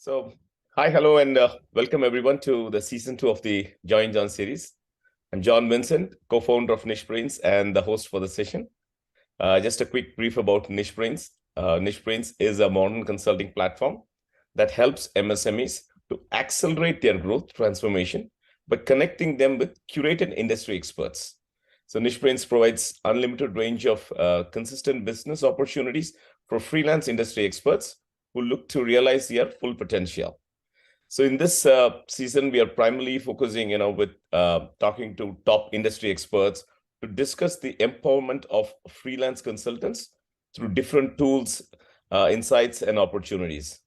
So, hi, hello, and welcome everyone to the season 2 of the Join John series. I'm John Vincent, co-founder of NicheBrains and the host for the session. Just a quick brief about NicheBrains. NicheBrains is a modern consulting platform that helps MSMEs to accelerate their growth transformation by connecting them with curated industry experts. So NicheBrains provides unlimited range of consistent business opportunities for freelance industry experts who look to realize their full potential. So in this season, we are primarily focusing, with talking to top industry experts to discuss the empowerment of freelance consultants through different tools, insights, and opportunities.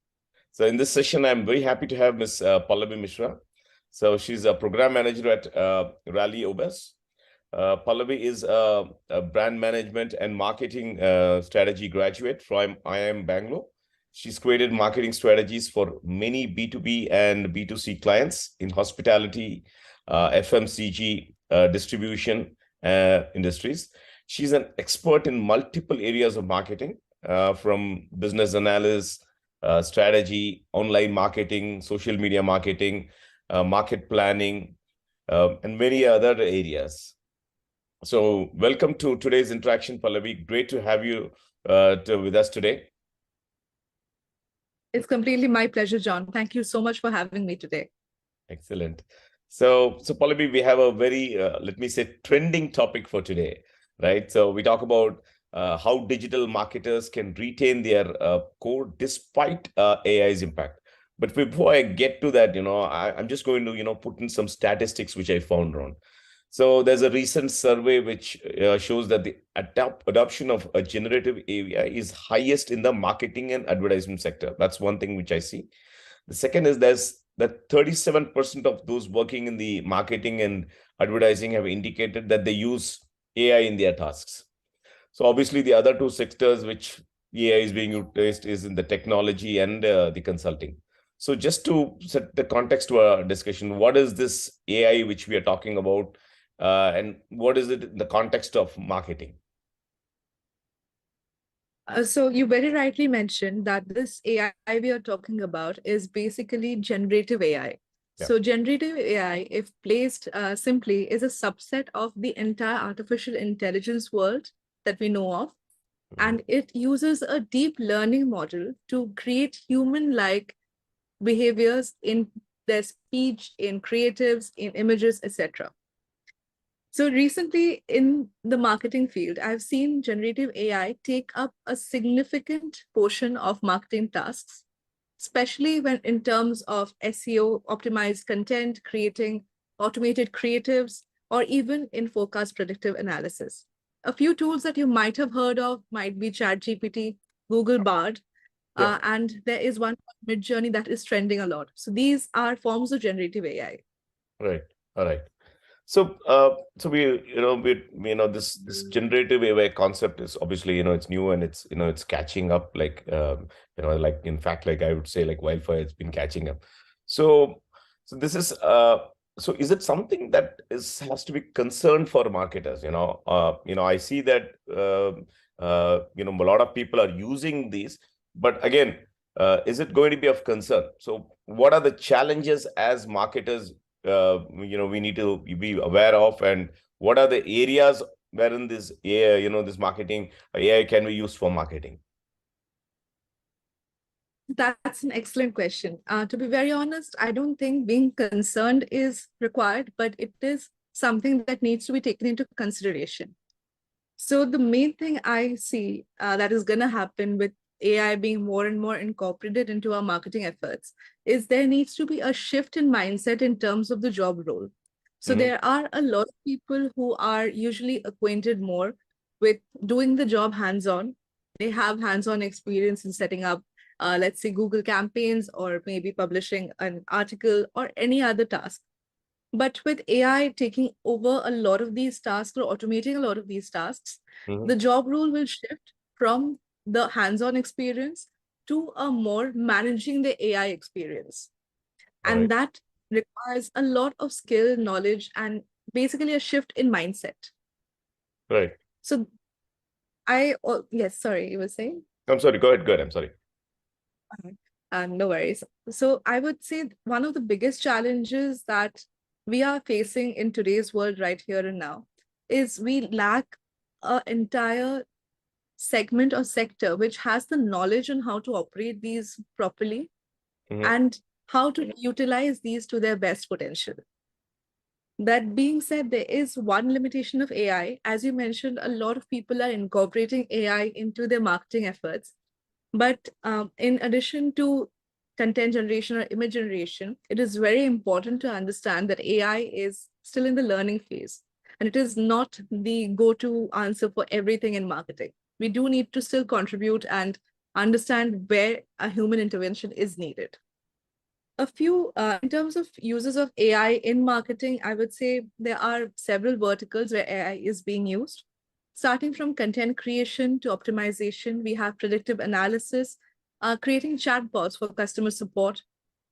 So in this session, I'm very happy to have Ms. Pallabi Mishra. So she's a program manager at 𝐬𝐈. Pallabi is a brand management and marketing strategy graduate from IIM Bangalore. She's created marketing strategies for many B2B and B2C clients in hospitality, FMCG, distribution industries. She's an expert in multiple areas of marketing, from business analysis, strategy, online marketing, social media marketing, market planning, and many other areas. So welcome to today's interaction, Pallabi. Great to have you with us today. It's completely my pleasure, John. Thank you so much for having me today. Excellent. So Pallabi, we have a very, let me say, trending topic for today, right? So we talk about how digital marketers can retain their core despite AI's impact. But before I get to that, I'm just going to, put in some statistics which I found on. So there's a recent survey which shows that the adoption of a generative AI is highest in the marketing and advertisement sector. That's one thing which I see. The second is there's that 37% of those working in the marketing and advertising have indicated that they use AI in their tasks. So obviously the other two sectors which AI is being utilized is in the technology and the consulting. So just to set the context to our discussion, what is this AI which we are talking about? And what is it in the context of marketing? So you very rightly mentioned that this AI we are talking about is basically generative AI. Yeah. So generative AI, if placed simply, is a subset of the entire artificial intelligence world that we know of. And it uses a deep learning model to create human-like behaviors in their speech, in creatives, in images, etc. So recently in the marketing field, I've seen generative AI take up a significant portion of marketing tasks, especially when in terms of SEO, optimized content, creating automated creatives, or even in forecast predictive analysis. A few tools that you might have heard of might be ChatGPT, Google Bard, and there is one Midjourney that is trending a lot. So these are forms of generative AI. Right. All right. So, this generative AI concept is obviously, it's new and it's catching up like, like in fact, like I would say like wildfire, it's been catching up. So this is, so is it something that has to be concerned for marketers? I see that, a lot of people are using these, but again, is it going to be of concern? So what are the challenges as marketers we need to be aware of, and what are the areas wherein this AI, this marketing AI can be used for marketing? That's an excellent question. To be very honest, I don't think being concerned is required, but it is something that needs to be taken into consideration. So the main thing I see that is going to happen with AI being more and more incorporated into our marketing efforts is there needs to be a shift in mindset in terms of the job role. So there are a lot of people who are usually acquainted more with doing the job hands-on. They have hands-on experience in setting up, let's say, Google campaigns, or maybe publishing an article or any other task. But with AI taking over a lot of these tasks or automating a lot of these tasks, the job role will shift from the hands-on experience to a more managing the AI experience. And that requires a lot of skill, knowledge, and basically a shift in mindset. Right. So yes, sorry, you were saying? I'm sorry, go ahead, I'm sorry. No worries. So I would say one of the biggest challenges that we are facing in today's world right here and now is we lack an entire segment or sector which has the knowledge on how to operate these properly and how to utilize these to their best potential. That being said, there is one limitation of AI. As you mentioned, a lot of people are incorporating AI into their marketing efforts. But in addition to content generation or image generation, it is very important to understand that AI is still in the learning phase. And it is not the go-to answer for everything in marketing. We do need to still contribute and understand where a human intervention is needed. A few, in terms of uses of AI in marketing, I would say there are several verticals where AI is being used. Starting from content creation to optimization, we have predictive analysis, creating chatbots for customer support,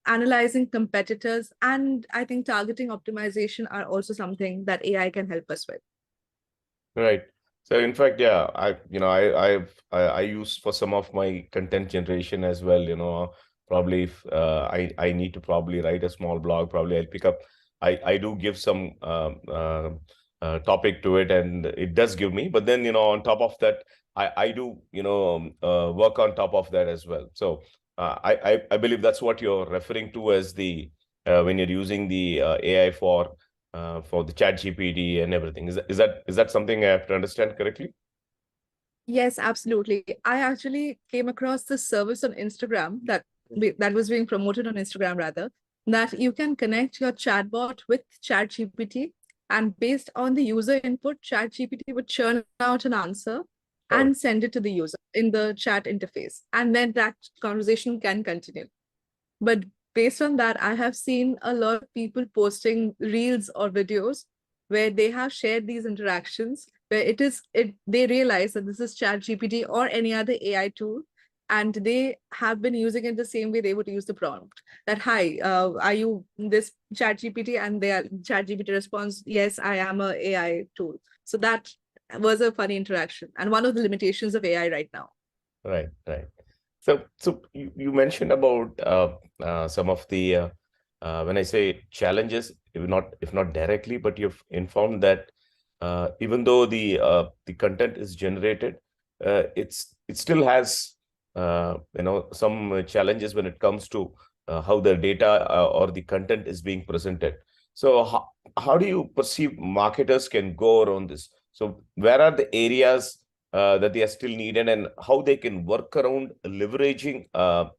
analyzing competitors, and I think targeting optimization are also something that AI can help us with. Right. So in fact, yeah, I use for some of my content generation as well. Probably if I need to probably write a small blog, probably I'll pick up. I do give some topic to it, and it does give me. But then on top of that, I do work on top of that as well. So I believe that's what you're referring to as the when you're using the AI for the chat GPT and everything. Is that something I have to understand correctly? Yes, absolutely. I actually came across this service on Instagram that was being promoted on Instagram rather, that you can connect your chatbot with ChatGPT, and based on the user input, ChatGPT would churn out an answer and send it to the user in the chat interface. And then that conversation can continue. But based on that, I have seen a lot of people posting reels or videos where they have shared these interactions, where they realize that this is ChatGPT or any other AI tool, and they have been using it the same way they would use the prompt. That, hi, are you this ChatGPT? And ChatGPT responds, yes, I am a AI tool. So that was a funny interaction and one of the limitations of AI right now. Right. So you mentioned about some of the when I say challenges, if not directly, but you've informed that even though the content is generated, it still has some challenges when it comes to how the data or the content is being presented. So how do you perceive marketers can go around this? So where are the areas that they are still needed, and how they can work around leveraging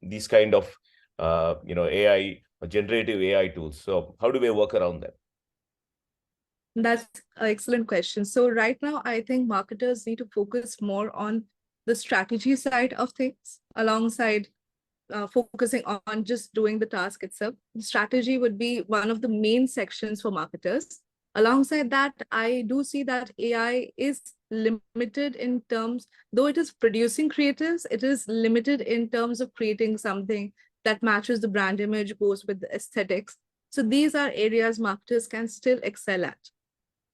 these kind of AI, generative AI tools? So how do they work around that? That's an excellent question. So right now, I think marketers need to focus more on the strategy side of things alongside focusing on just doing the task itself. Strategy would be one of the main sections for marketers. Alongside that, I do see that AI is limited in terms, though it is producing creatives, it is limited in terms of creating something that matches the brand image, goes with the aesthetics. So these are areas marketers can still excel at.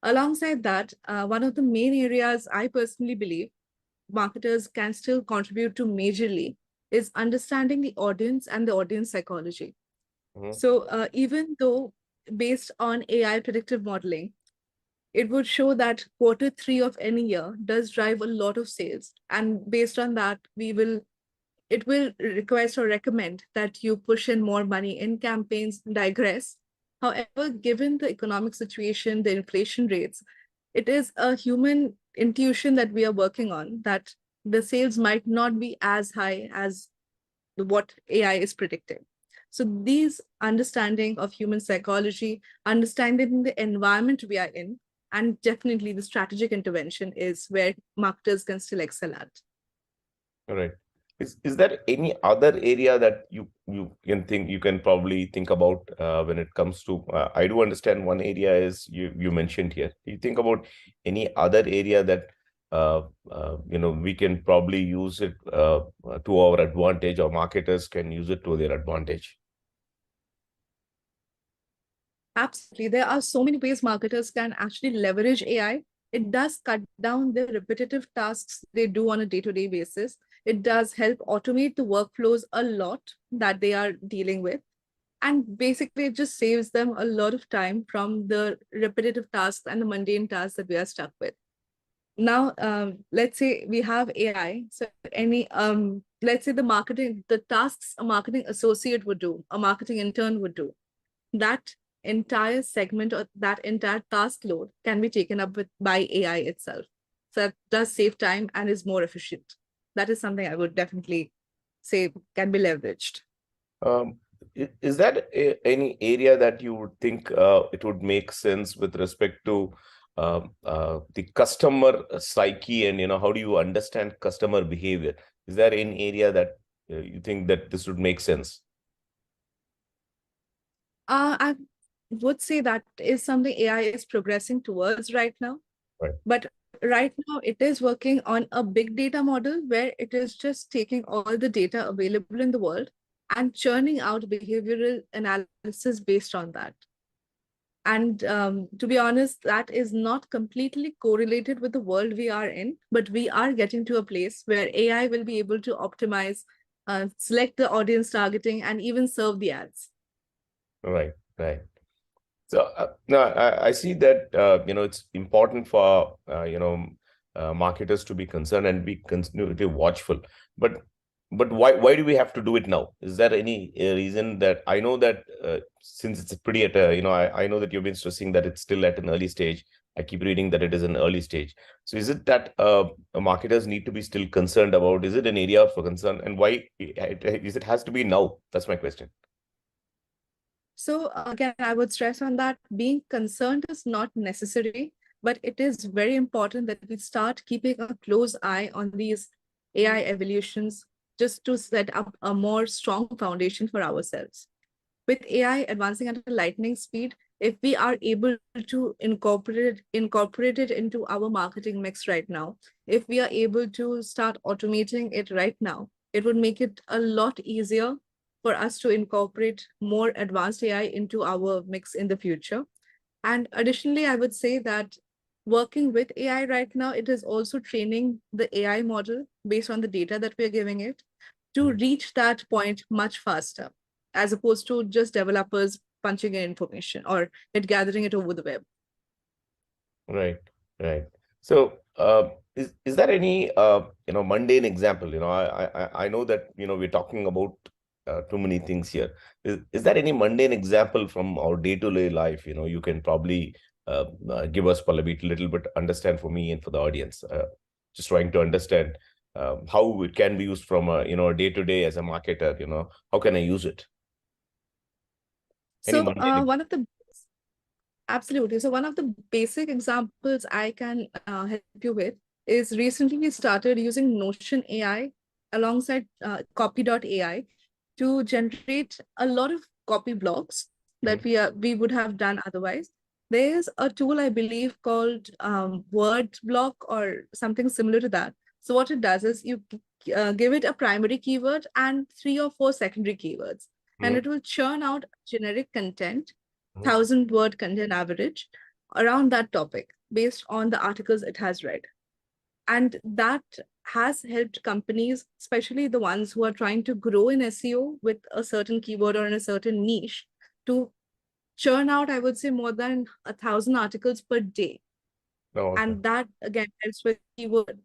Alongside that, one of the main areas I personally believe marketers can still contribute to majorly is understanding the audience and the audience psychology. So even though based on AI predictive modeling, it would show that Q3 of any year does drive a lot of sales. And based on that, it will request or recommend that you push in more money in campaigns, digress. However, given the economic situation, the inflation rates, it is a human intuition that we are working on that the sales might not be as high as what AI is predicting. So these understanding of human psychology, understanding the environment we are in, and definitely the strategic intervention is where marketers can still excel at. All right. Is there any other area that you can probably think about when it comes to? I do understand one area is you mentioned here. You think about any other area that we can probably use it to our advantage, or marketers can use it to their advantage? Absolutely. There are so many ways marketers can actually leverage AI. It does cut down the repetitive tasks they do on a day-to-day basis. It does help automate the workflows a lot that they are dealing with. And basically, it just saves them a lot of time from the repetitive tasks and the mundane tasks that we are stuck with. Now, let's say we have AI. So let's say the tasks a marketing associate would do, a marketing intern would do, that entire segment or that entire task load can be taken up by AI itself. So that does save time and is more efficient. That is something I would definitely say can be leveraged. Is that any area that you would think it would make sense with respect to the customer psyche, and how do you understand customer behavior? Is there any area that you think that this would make sense? I would say that is something AI is progressing towards right now. Right. But right now it is working on a big data model where it is just taking all the data available in the world and churning out behavioral analysis based on that. And to be honest, that is not completely correlated with the world we are in, but we are getting to a place where AI will be able to optimize, select the audience targeting, and even serve the ads. Right. So no, I see that it's important for marketers to be concerned and be continually watchful. But why do we have to do it now? Is there any reason that I know that since it's pretty at a, I know that you've been stressing that it's still at an early stage. I keep reading that it is an early stage. So is it that marketers need to be still concerned about? Is it an area for concern, and why it has to be now? That's my question. So again, I would stress on that being concerned is not necessary, but it is very important that we start keeping a close eye on these AI evolutions just to set up a more strong foundation for ourselves. With AI advancing at a lightning speed, if we are able to incorporate it into our marketing mix right now, if we are able to start automating it right now, it would make it a lot easier for us to incorporate more advanced AI into our mix in the future. And additionally, I would say that working with AI right now, it is also training the AI model based on the data that we're giving it to reach that point much faster, as opposed to just developers punching in information or gathering it over the web. Right. So is there any mundane example? I know that we're talking about too many things here. Is there any mundane example from our day-to-day life? You can probably give us, Pallabi, a little bit understand for me and for the audience. Just trying to understand how it can be used from a day-to-day as a marketer. How can I use it? So absolutely. So one of the basic examples I can help you with is recently we started using Notion AI alongside copy.ai to generate a lot of copy blocks that we would have done otherwise. There's a tool, I believe, called Word Block or something similar to that. So what it does is you give it a primary keyword and 3 or 4 secondary keywords, and it will churn out generic content, 1,000-word content average around that topic based on the articles it has read. And that has helped companies, especially the ones who are trying to grow in SEO with a certain keyword or in a certain niche, to churn out, I would say, more than 1,000 articles per day. Oh, okay. And that, again, helps with keyword.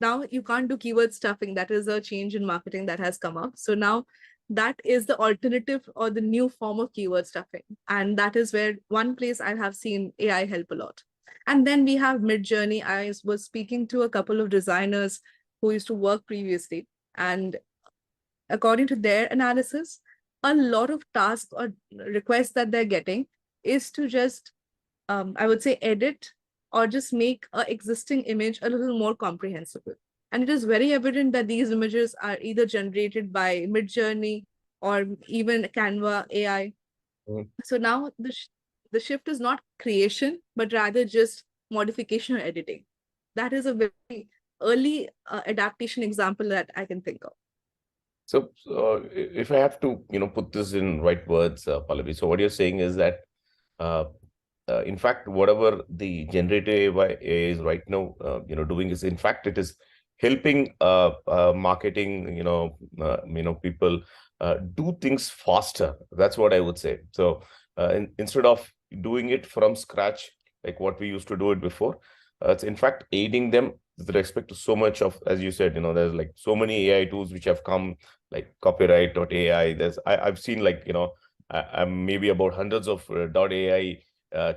Now you can't do keyword stuffing. That is a change in marketing that has come up. So now that is the alternative or the new form of keyword stuffing. And that is where one place I have seen AI help a lot. And then we have Midjourney. I was speaking to a couple of designers who used to work previously. And according to their analysis, a lot of tasks or requests that they're getting is to just, I would say, edit or just make an existing image a little more comprehensible. And it is very evident that these images are either generated by Midjourney or even Canva AI. So now the shift is not creation, but rather just modification or editing. That is a very early adaptation example that I can think of. So if I have to, put this in right words, Pallabi, so what you're saying is that, in fact, whatever the generative AI is right now, doing is, in fact, it is helping marketing, people do things faster. That's what I would say. So instead of doing it from scratch, like what we used to do it before, it's in fact aiding them with respect to so much of, as you said, there's like so many AI tools which have come, like copyright.ai. I've seen like, I'm maybe about hundreds of .ai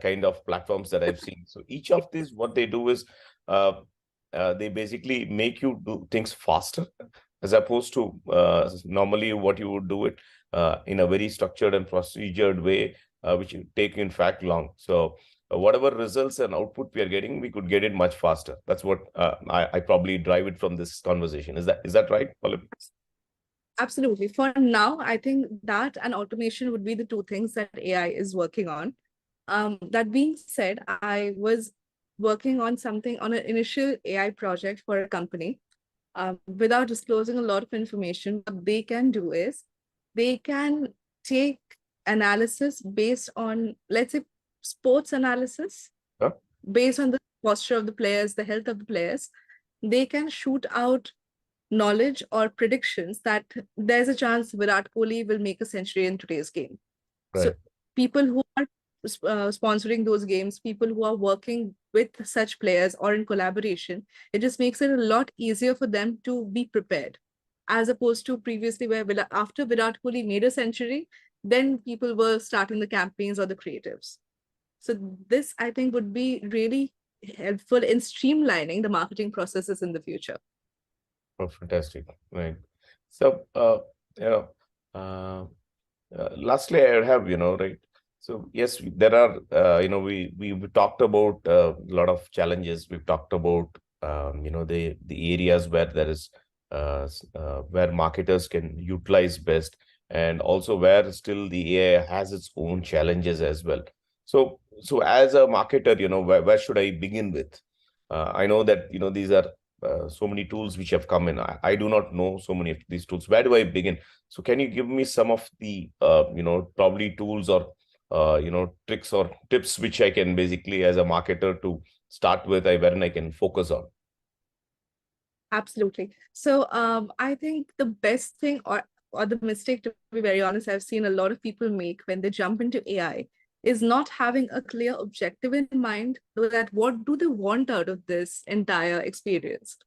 kind of platforms that I've seen. So each of these, what they do is they basically make you do things faster, as opposed to normally what you would do it in a very structured and procedured way, which would take in fact long. So whatever results and output we are getting, we could get it much faster. That's what I probably drive it from this conversation. Is that right, Pallabi? Absolutely. For now, I think that and automation would be the two things that AI is working on. That being said, I was working on an initial AI project for a company. Without disclosing a lot of information, what they can do is they can take analysis based on, let's say, sports analysis, Huh? based on the posture of the players, the health of the players. They can shoot out knowledge or predictions that there's a chance Virat Kohli will make a century in today's game. So Right. people who are sponsoring those games, people who are working with such players or in collaboration, it just makes it a lot easier for them to be prepared, as opposed to previously where after Virat Kohli made a century, then people were starting the campaigns or the creatives. So this, I think, would be really helpful in streamlining the marketing processes in the future. Oh, fantastic. Right. So, lastly, I have, right. So yes, there are, we talked about a lot of challenges. We've talked about, the areas where there is, where marketers can utilize best, and also where still the AI has its own challenges as well. So as a marketer, where should I begin with? I know that, these are so many tools which have come in. I do not know so many of these tools. Where do I begin? So can you give me some of the, probably tools or, tricks or tips which I can basically, as a marketer, to start with, wherein I can focus on? Absolutely. So I think the best thing, or the mistake, to be very honest, I've seen a lot of people make when they jump into AI is not having a clear objective in mind, so that what do they want out of this entire experience.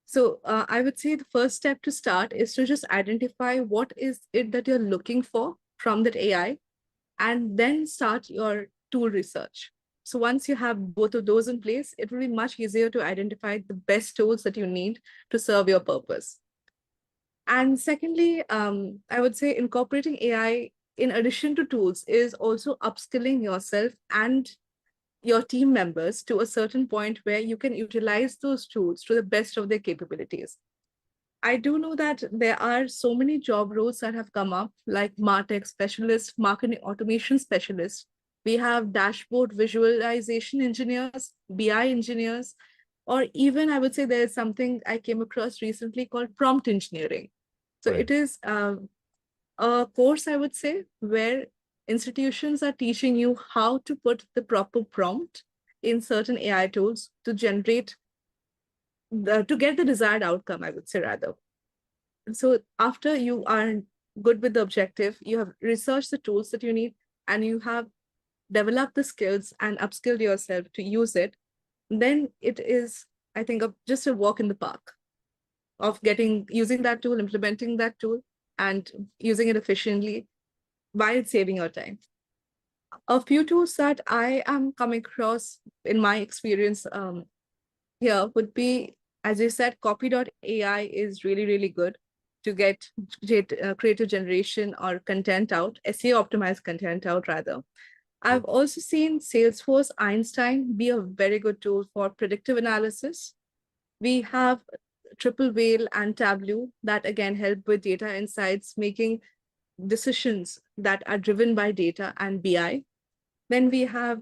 So I would say the first step to start is to just identify what is it that you're looking for from that AI, and then start your tool research. So once you have both of those in place, it will be much easier to identify the best tools that you need to serve your purpose. And secondly, I would say incorporating AI in addition to tools is also upskilling yourself and your team members to a certain point where you can utilize those tools to the best of their capabilities. I do know that there are so many job roles that have come up, like MarTech specialist, marketing automation specialist. We have dashboard visualization engineers, BI engineers, or even I would say there's something I came across recently called prompt engineering. So Right. it is a course, I would say, where institutions are teaching you how to put the proper prompt in certain AI tools to generate to get the desired outcome, I would say, rather. So after you are good with the objective, you have researched the tools that you need, and you have developed the skills and upskilled yourself to use it, then it is, I think, just a walk in the park of using that tool, implementing that tool, and using it efficiently while saving your time. A few tools that I am coming across in my experience here would be, as you said, copy.ai is really, really good to get creative generation or content out, SEO optimized content out, rather. I've also seen Salesforce Einstein be a very good tool for predictive analysis. We have Triple Whale and Tableau that again help with data insights, making decisions that are driven by data and BI. Then we have,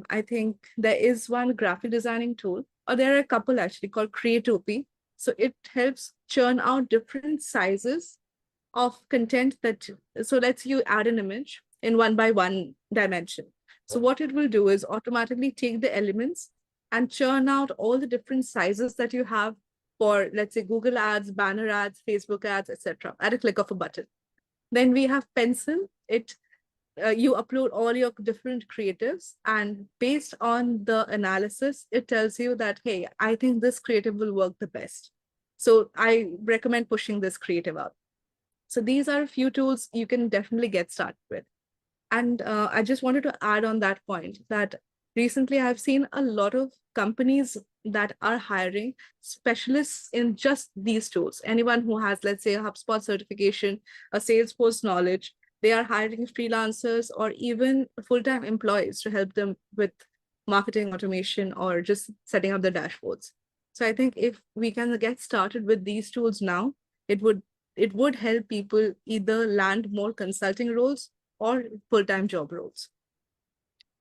I think there is one graphic designing tool, or there are a couple actually, called Creatopy. So it helps churn out different sizes of content so let's you add an image in 1x1 dimension. So what it will do is automatically take the elements and churn out all the different sizes that you have, and then you can use that to create a 1x1 dimension. So what it will do is automatically take the elements and churn out all the different sizes that you have, and then you can use that to create a 1x1 dimension. So what it will do is automatically take the elements and churn out all the different sizes that you have, for, let's say, Google ads, banner ads, Facebook ads, etc., at a click of a button. Then we have Pencil. You upload all your different creatives, and based on the analysis, it tells you that, hey, I think this creative will work the best. So I recommend pushing this creative out. So these are a few tools you can definitely get started with. And I just wanted to add on that point that recently I've seen a lot of companies that are hiring specialists in just these tools. Anyone who has, let's say, a HubSpot certification, a Salesforce knowledge, they are hiring freelancers or even full-time employees to help them with marketing automation or just setting up the dashboards. So I think if we can get started with these tools now, it would help people either land more consulting roles or full-time job roles.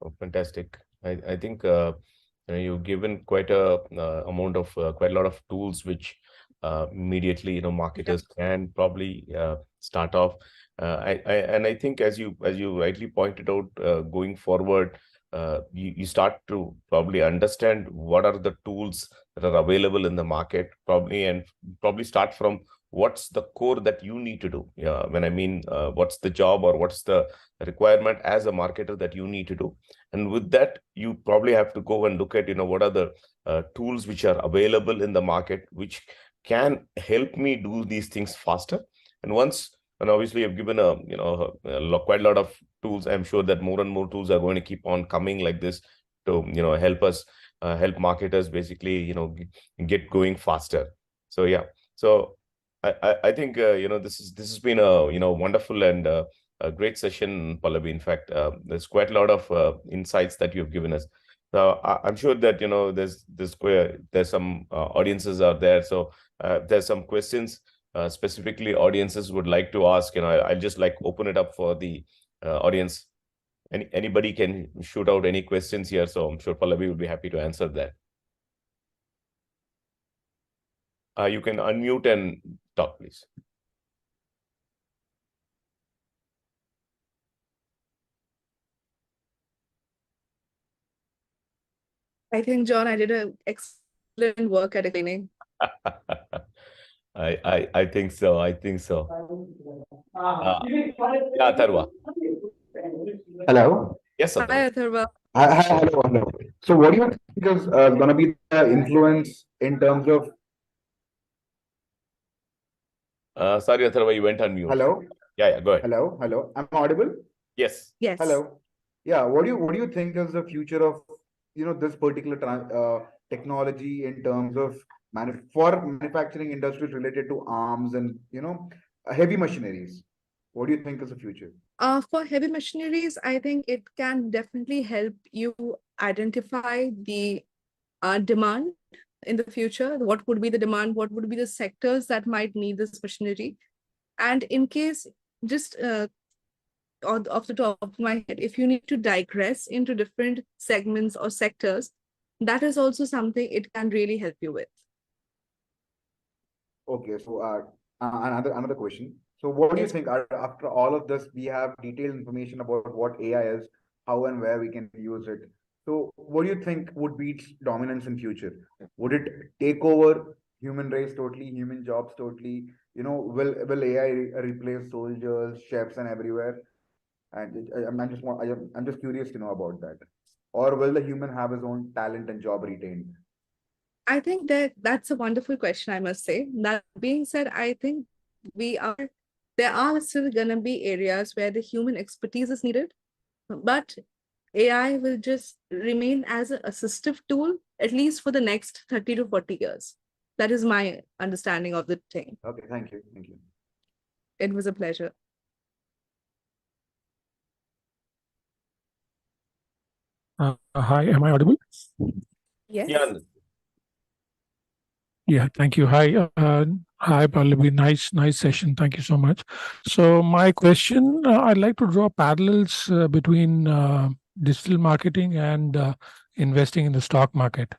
Oh, fantastic. I think you've given quite a quite a lot of tools which immediately marketers can probably start off. I think as you rightly pointed out, going forward, you start to probably understand what are the tools that are available in the market, and probably start from what's the core that you need to do. When I mean what's the job or what's the requirement as a marketer that you need to do. And with that, you probably have to go and look at, what are the tools which are available in the market, which can help me do these things faster. And obviously you've given quite a lot of tools. I'm sure that more and more tools are going to keep on coming like this to, help us, help marketers basically, get going faster. So, yeah. So I think, this has been a, wonderful and a great session, Pallabi. In fact, there's quite a lot of insights that you've given us. So I'm sure that, there's some audiences out there. So there's some questions specifically audiences would like to ask. I'll just open it up for the audience. Anybody can shoot out any questions here. So I'm sure Pallabi will be happy to answer that. You can unmute and talk, please. I think, John, I did an excellent work at explaining. I think so. I think so. Yeah, Atharva. Hello. Yes, Atharva. Hi, Atharva. Hello. So what do you think is going to be the influence in terms of... Sorry, Atharva, you went on mute. Hello. Yeah, go ahead. Hello. I'm audible? Yes. Yes. Hello. Yeah. What do you think is the future of this particular technology in terms of for manufacturing industries related to arms and heavy machineries? What do you think is the future? For heavy machineries, I think it can definitely help you identify the demand in the future. What would be the demand? What would be the sectors that might need this machinery? And in case, just off the top of my head, if you need to digress into different segments or sectors, that is also something it can really help you with. Okay, so another question. So what do you think, after all of this, we have detailed information about what AI is, how and where we can use it. So what do you think would be its dominance in future? Would it take over human race totally, human jobs totally? Will AI replace soldiers, chefs, and everywhere? And I'm just curious to know about that. Or will the human have his own talent and job retained? I think that's a wonderful question, I must say. That being said, I think there are still going to be areas where the human expertise is needed, but AI will just remain as an assistive tool, at least for the next 30 to 40 years. That is my understanding of the thing. Okay, thank you. It was a pleasure. Hi, am I audible? Yes. Yeah, thank you. Hi, Pallabi. Nice session. Thank you so much. So my question, I'd like to draw parallels between digital marketing and investing in the stock market.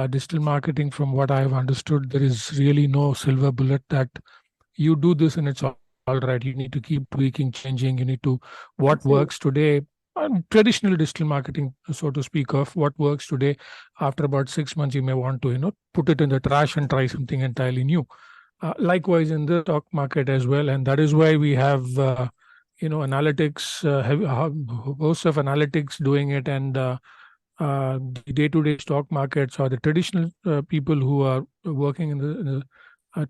Digital marketing, from what I've understood, there is really no silver bullet that you do this and it's all right. You need to keep tweaking, changing. You need to, what works today traditional digital marketing, so to speak, of what works today. After about 6 months, you may want to, put it in the trash and try something entirely new. Likewise in the stock market as well. And that is why we have, analytics, hosts of analytics doing it. And the day-to-day stock markets, or the traditional people who are working in the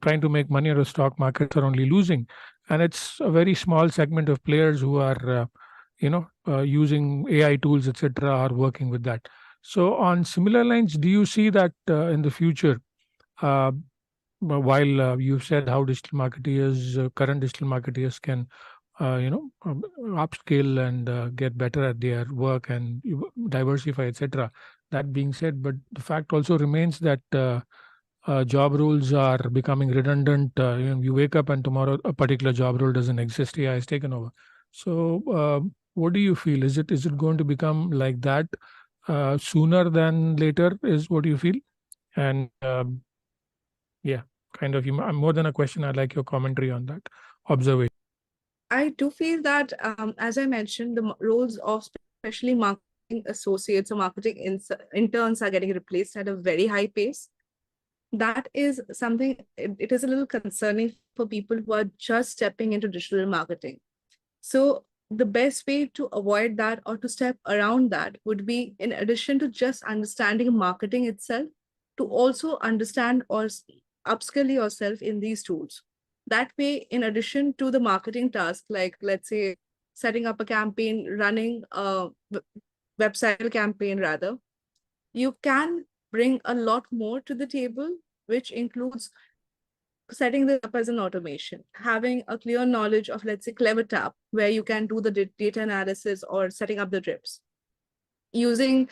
trying to make money out of stock markets, are only losing. And it's a very small segment of players who are, using AI tools, etc., are working with that. So on similar lines, do you see that in the future, while you've said how digital marketeers, current digital marketeers can, upskill and get better at their work and diversify, etc. That being said, but the fact also remains that job roles are becoming redundant. You wake up and tomorrow a particular job role doesn't exist. AI has taken over. So, what do you feel? Is it going to become like that sooner than later? Is what you feel? And yeah, kind of. More than a question, I'd like your commentary on that observation. I do feel that, as I mentioned, the roles of especially marketing associates or marketing interns are getting replaced at a very high pace. That is something, it is a little concerning for people who are just stepping into digital marketing. So the best way to avoid that or to step around that would be, in addition to just understanding marketing itself, to also understand or upskill yourself in these tools. That way, in addition to the marketing task, like let's say setting up a campaign, running a website campaign rather, you can bring a lot more to the table, which includes setting this up as an automation, having a clear knowledge of, let's say, 𝐜𝐿aBeR, where you can do the data analysis or setting up the drips, using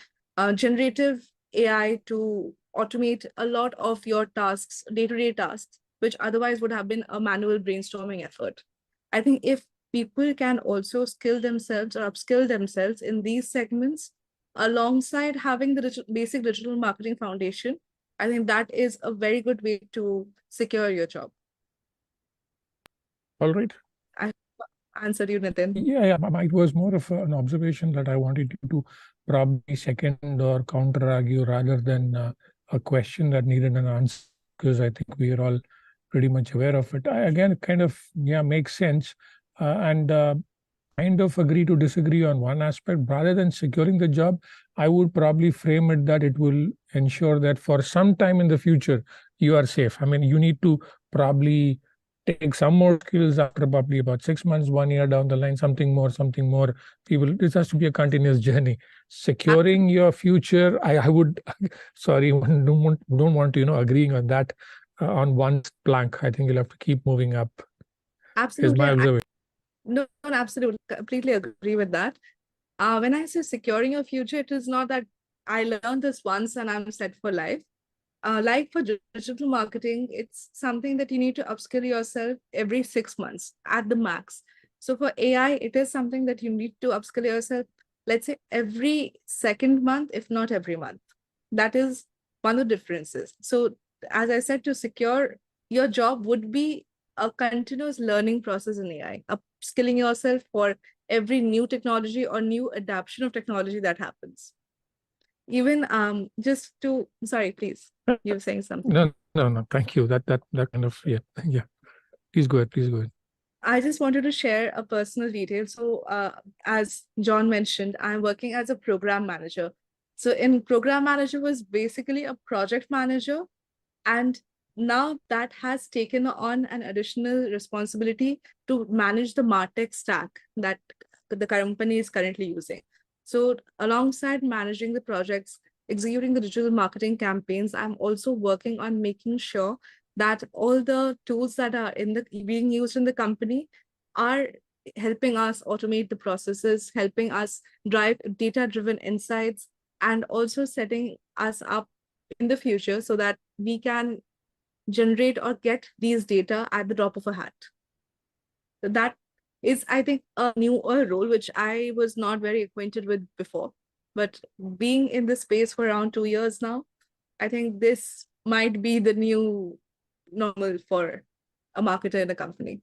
generative AI to automate a lot of your tasks, day-to-day tasks, which otherwise would have been a manual brainstorming effort. I think if people can also skill themselves or upskill themselves in these segments, alongside having the basic digital marketing foundation, I think that is a very good way to secure your job. All right. I answered you, Nitin. Yeah. It was more of an observation that I wanted you to probably second or counter argue rather than a question that needed an answer, because I think we are all pretty much aware of it. Again, it kind of, makes sense. And kind of agree to disagree on one aspect. Rather than securing the job, I would probably frame it that it will ensure that for some time in the future, you are safe. I mean, you need to probably take some more skills after probably about 6 months, 1 year down the line, something more. This has to be a continuous journey. Securing your future, I would, sorry, don't want to, agreeing on that on one plank. I think you'll have to keep moving up. Absolutely. Is my observation. No, absolutely. Completely agree with that. When I say securing your future, it is not that I learned this once and I'm set for life. Like for digital marketing, it's something that you need to upskill yourself every 6 months at the max. So for AI, it is something that you need to upskill yourself, let's say every second month, if not every month. That is one of the differences. So as I said, to secure your job would be a continuous learning process in AI, upskilling yourself for every new technology or new adaptation of technology that happens. Even just to, sorry, please, you were saying something. No, thank you. That kind of, yeah. Please go ahead. I just wanted to share a personal detail. So as John mentioned, I'm working as a program manager. So in program manager was basically a project manager. And now that has taken on an additional responsibility to manage the MarTech stack that the company is currently using. So alongside managing the projects, executing the digital marketing campaigns, I'm also working on making sure that all the tools that are being used in the company are helping us automate the processes, helping us drive data-driven insights, and also setting us up in the future so that we can generate or get these data at the drop of a hat. So that is, I think, a newer role, which I was not very acquainted with before. But being in this space for around 2 years now, I think this might be the new normal for a marketer in a company.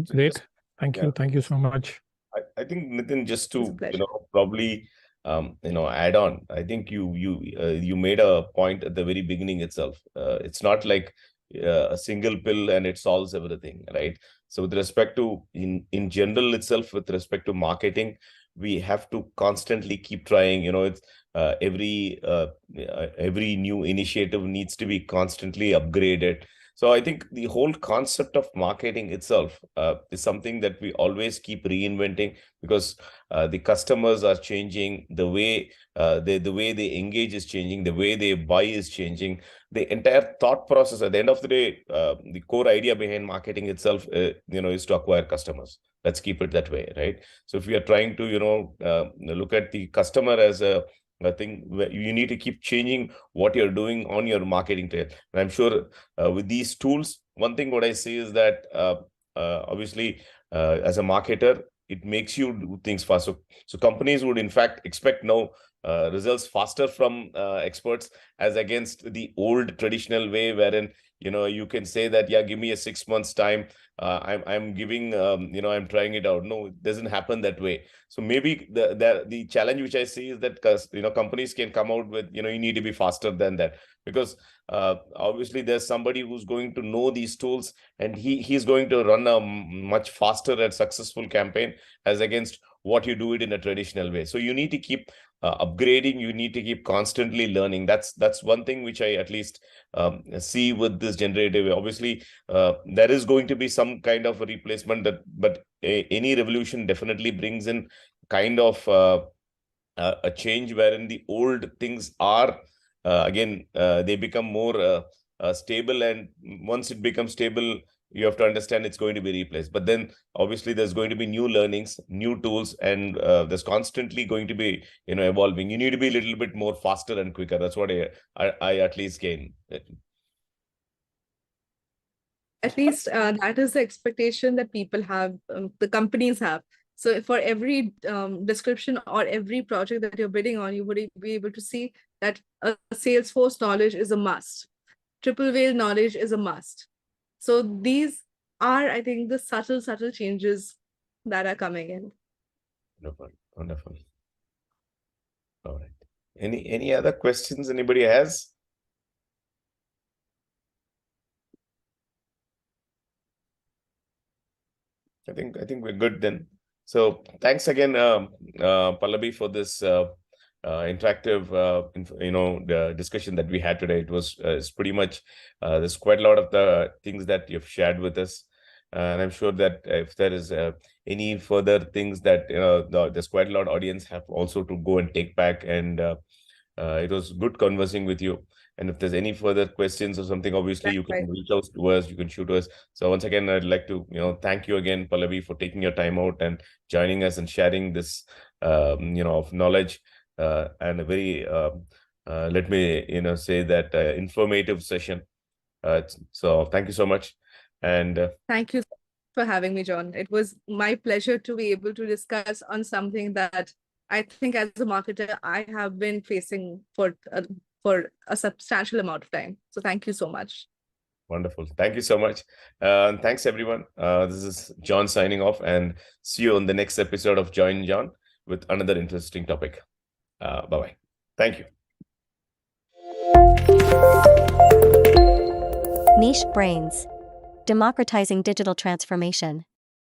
Great. Thank you so much. I think Nitin, just It's a to pleasure. probably add on. I think you made a point at the very beginning itself. It's not like a single pill and it solves everything, right? So with respect to in general itself, with respect to marketing, we have to constantly keep trying. It's every new initiative needs to be constantly upgraded. So I think the whole concept of marketing itself is something that we always keep reinventing, because the customers are changing, the way they engage is changing, the way they buy is changing. The entire thought process, at the end of the day, the core idea behind marketing itself, is to acquire customers. Let's keep it that way, right? So if we are trying to, look at the customer as a thing, where you need to keep changing what you're doing on your marketing trail. And I'm sure with these tools, one thing what I see is that obviously as a marketer, it makes you do things fast. So companies would in fact expect now results faster from experts, as against the old traditional way, wherein you can say that, yeah, give me a 6 months time. I'm giving I'm trying it out. No, it doesn't happen that way. So maybe the challenge which I see is that companies can come out with you need to be faster than that, because obviously there's somebody who's going to know these tools, and he's going to run a much faster and successful campaign, as against what you do it in a traditional way. So you need to keep upgrading. You need to keep constantly learning. That's one thing which I at least see with this generative. Obviously, there is going to be some kind of a replacement, but any revolution definitely brings in kind of a change, wherein the old things are again they become more stable, and once it becomes stable, you have to understand it's going to be replaced. But then obviously there's going to be new learnings, new tools, and there's constantly going to be evolving. You need to be a little bit more faster and quicker. That's what I at least gain. At least that is the expectation that people have, the companies have. So for every description or every project that you're bidding on, you would be able to see that a Salesforce knowledge is a must. Triple whale knowledge is a must. So these are, I think, the subtle changes that are coming in. Wonderful. All right. Any other questions anybody has? I think we're good then. So thanks again, Pallabi, for this interactive, the discussion that we had today. It was it's pretty much there's quite a lot of the things that you've shared with us, and I'm sure that if there is any further things that there's quite a lot of audience have also to go and take back, and it was good conversing with you. And if there's any further questions or something, obviously you can reach out to us, you can shoot us. So once again, I'd like to thank you again, Pallabi, for taking your time out and joining us and sharing this of knowledge and a very let me say that informative session. So thank you so much. And thank you for having me, John. It was my pleasure to be able to discuss on something that I think as a marketer I have been facing for a substantial amount of time. So thank you so much. Wonderful. Thank you so much. Thanks, everyone. This is John signing off, and see you on the next episode of Join John with another interesting topic. Bye-bye. Thank you. Niche Brains. Democratizing digital transformation.